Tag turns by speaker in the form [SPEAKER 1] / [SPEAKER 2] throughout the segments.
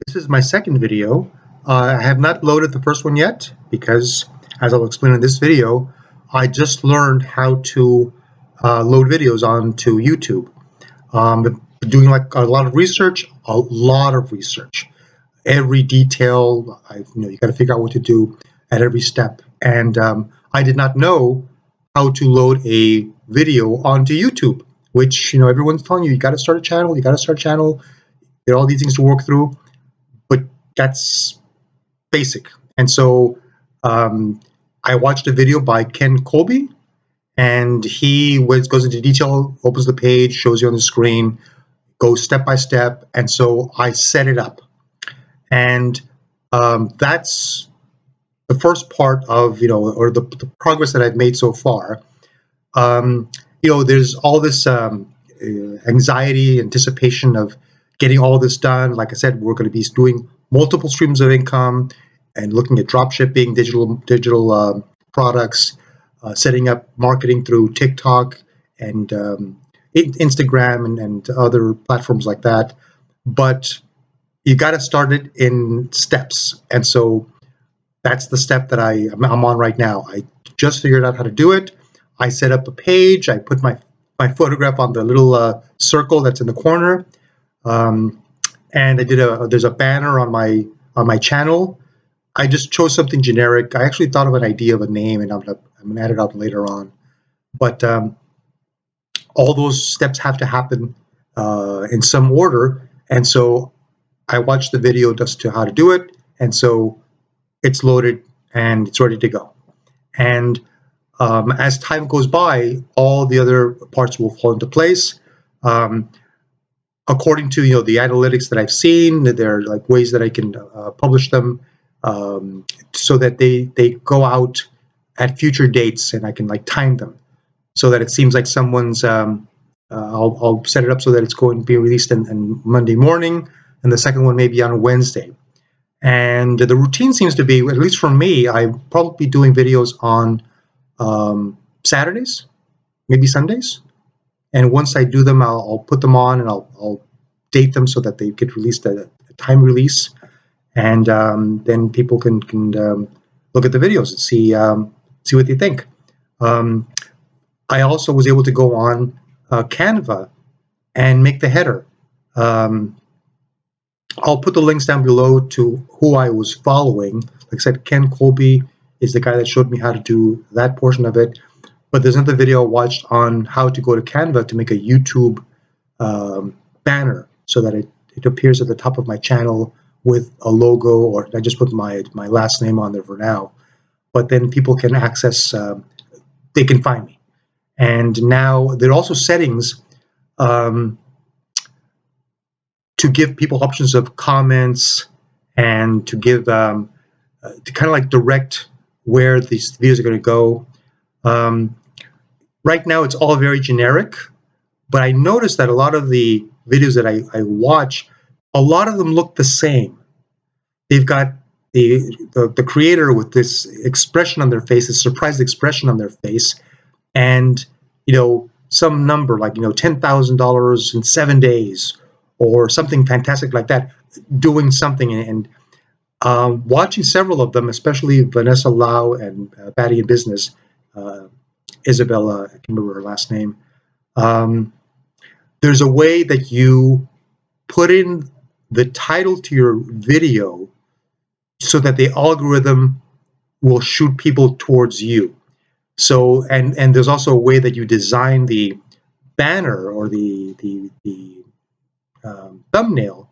[SPEAKER 1] This is my second video. I have not loaded the first one yet because, as I'll explain in this video, I just learned how to load videos onto YouTube. Doing like a lot of research, every detail. You got to figure out what to do at every step. And I did not know how to load a video onto YouTube, which everyone's telling you got to start a channel. You got to start a channel. There are all these things to work through. But that's basic. And so I watched a video by Ken Colby, and he goes into detail, opens the page, shows you on the screen, goes step by step. And so I set it up. And that's the first part of, or the progress that I've made so far. There's all this anxiety, anticipation of getting all this done. Like I said, we're going to be doing multiple streams of income and looking at drop shipping, digital products, setting up marketing through TikTok and Instagram and other platforms like that. But you got to start it in steps. And so that's the step that I'm on right now. I just figured out how to do it. I set up a page. I put my photograph on the little circle that's in the corner. And I did there's a banner on my channel. I just chose something generic. I actually thought of an idea of a name, and I'm gonna add it up later on. But all those steps have to happen in some order, and so I watched the video just to how to do it, and so it's loaded and it's ready to go. And as time goes by, all the other parts will fall into place. According to the analytics that I've seen, there are like ways that I can publish them so that they go out at future dates, and I can like time them so that it seems like someone's. I'll set it up so that it's going to be released on Monday morning, and the second one maybe on Wednesday. And the routine seems to be, at least for me, I'm probably doing videos on Saturdays, maybe Sundays. And once I do them, I'll put them on, and I'll date them so that they get released at a time release, and then people can look at the videos and see what they think. I also was able to go on Canva and make the header. I'll put the links down below to who I was following. Like I said, Ken Colby is the guy that showed me how to do that portion of it. But there's another video I watched on how to go to Canva to make a YouTube banner so that it appears at the top of my channel with a logo, or I just put my last name on there for now. But then people can access, they can find me. And now there are also settings to give people options of comments and to give, to kind of like direct where these videos are going to go. Right now, it's all very generic, but I noticed that a lot of the videos that I watch, a lot of them look the same. They've got the creator with this expression on their face, this surprised expression on their face, and some number like $10,000 in 7 days or something fantastic like that, doing something. And watching several of them, especially Vanessa Lau and Batty in Business, Isabella, I can't remember her last name. There's a way that you put in the title to your video so that the algorithm will shoot people towards you. So, and there's also a way that you design the banner or the thumbnail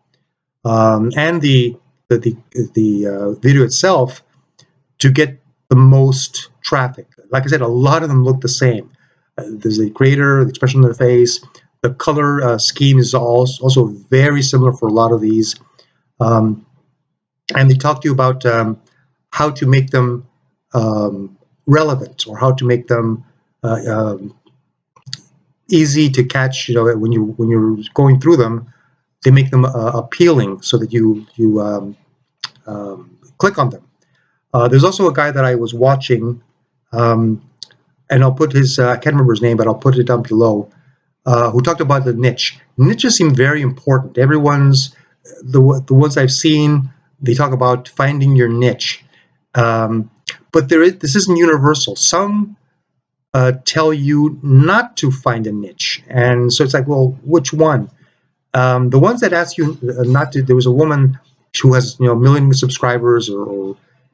[SPEAKER 1] and the video itself to get the most traffic. Like I said, a lot of them look the same. There's the creator, the expression on their face, the color scheme is also very similar for a lot of these. And they talk to you about how to make them relevant, or how to make them easy to catch. When you're going through them, they make them appealing so that you click on them. There's also a guy that I was watching, and I'll put his, I can't remember his name, but I'll put it down below, who talked about the niche. Niches seem very important. Everyone's the ones I've seen, they talk about finding your niche. But this isn't universal. Some tell you not to find a niche, and so it's like, well, which one? The ones that ask you not to. There was a woman who has 1 million subscribers,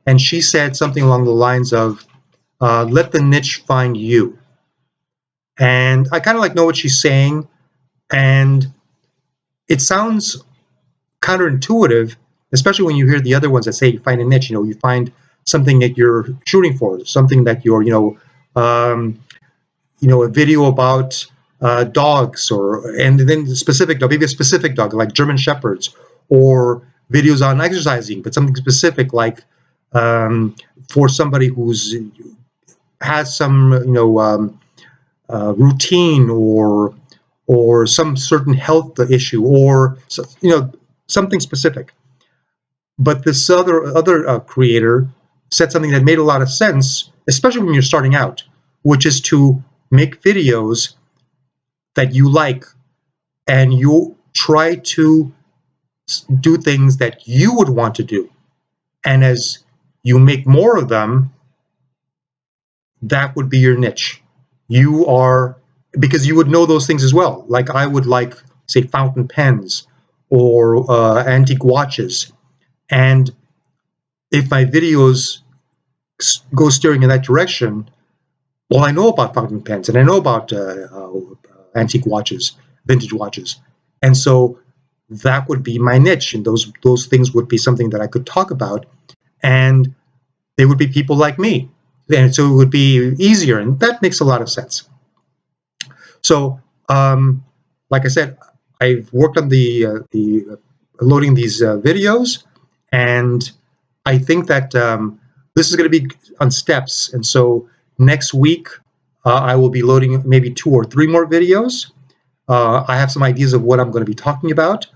[SPEAKER 1] and she said something along the lines of, "Let the niche find you." And I kind of like know what she's saying, and it sounds counterintuitive, especially when you hear the other ones that say you find a niche. You find something that you're shooting for, something that you're, a video about dogs, and then specific dog, maybe a specific dog like German Shepherds, or videos on exercising, but something specific like for somebody who's has some routine, or some certain health issue, or something specific. But this other creator said something that made a lot of sense, especially when you're starting out, which is to make videos that you like, and you try to do things that you would want to do. And as you make more of them, that would be your niche. Because you would know those things as well. Like I would like, say, fountain pens or antique watches. And if my videos go steering in that direction, well, I know about fountain pens, and I know about antique watches, vintage watches. And so that would be my niche, and those things would be something that I could talk about, and they would be people like me. And so it would be easier, and that makes a lot of sense. So, like I said, I've worked on the loading these videos, and I think that this is going to be on steps. And so next week, I will be loading maybe 2 or 3 more videos. I have some ideas of what I'm going to be talking about.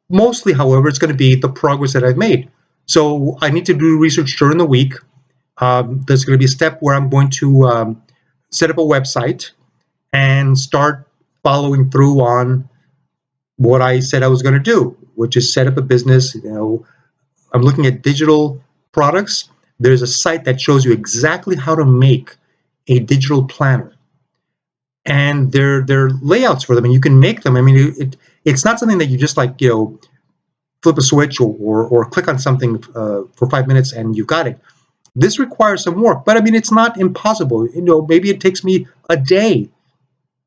[SPEAKER 1] Mostly, however, it's going to be the progress that I've made. So I need to do research during the week. There's going to be a step where I'm going to set up a website and start following through on what I said I was going to do, which is set up a business. I'm looking at digital products. There's a site that shows you exactly how to make a digital planner, and there are layouts for them, and you can make them. I mean, it's not something that you just like flip a switch or click on something for 5 minutes and you've got it. This requires some work, but I mean, it's not impossible. Maybe it takes me a day,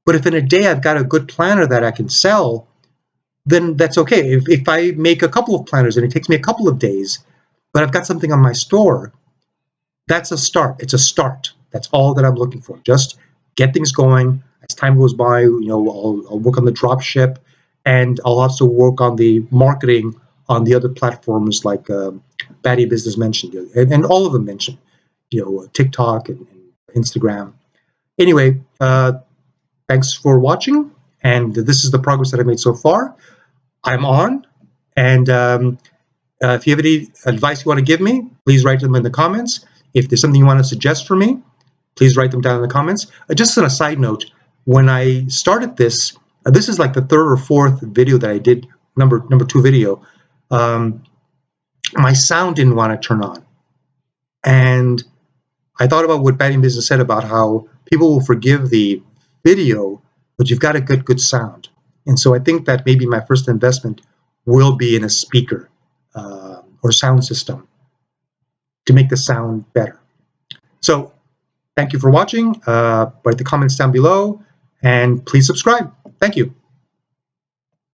[SPEAKER 1] but if in a day I've got a good planner that I can sell, then that's okay. If I make a couple of planners and it takes me a couple of days, but I've got something on my store, that's a start. It's a start. That's all that I'm looking for. Just get things going. As time goes by, I'll work on the drop ship, and I'll also work on the marketing on the other platforms like Batty Business mentioned, and all of them mentioned, TikTok and Instagram. Anyway, thanks for watching, and this is the progress that I made so far. I'm on, and if you have any advice you want to give me, please write them in the comments. If there's something you want to suggest for me, please write them down in the comments. Just on a side note, when I started this, this is like the 3rd or 4th video that I did, number 2 video. My sound didn't want to turn on, and I thought about what Batting Business said about how people will forgive the video, but you've got to get good sound. And so I think that maybe my first investment will be in a speaker or sound system to make the sound better. So thank you for watching. Write the comments down below, and please subscribe. Thank you.